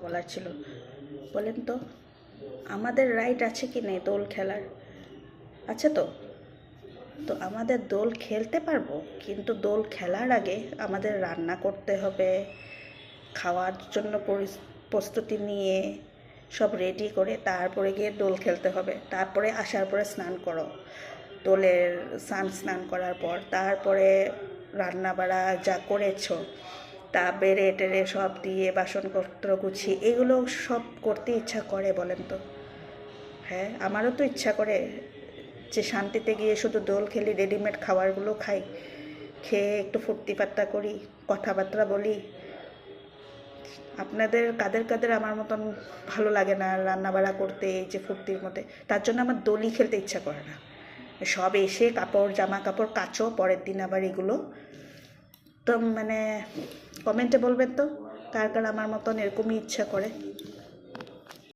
বলার ছিল। বলেন তো, আমাদের রাইট আছে কি নেই দোল খেলার? আছে তো। তো আমাদের দোল খেলতে পারবো, কিন্তু দোল খেলার আগে আমাদের রান্না করতে হবে, খাওয়ার জন্য প্রস্তুতি নিয়ে সব রেডি করে তারপরে গিয়ে দোল খেলতে হবে। তারপরে আসার পরে স্নান করো, দোলের স্নান করার পর তারপরে রান্না বাড়া যা করেছো তা বেড়ে টেড়ে সব দিয়ে বাসনপত্র গুছিয়ে এগুলো সব করতে ইচ্ছা করে বলেন তো? হ্যাঁ, আমারও তো ইচ্ছা করে যে শান্তিতে গিয়ে শুধু দোল খেলি, রেডিমেড খাবারগুলো খাই, খেয়ে একটু ফুর্তি ফাত্তা করি, কথাবার্তা বলি। আপনাদের কাদের কাদের আমার মতন ভালো লাগে না রান্নাবাড়া করতে, এই যে ফুর্তির মধ্যে? তার জন্য আমার দোলই খেলতে ইচ্ছা করে না। সব এসে কাপড় জামা কাপড় কাচো, পরের দিন আবার এগুলো। তো কমেন্টে বলবেন তো কার কার আমার মতন এরকমই ইচ্ছা করে।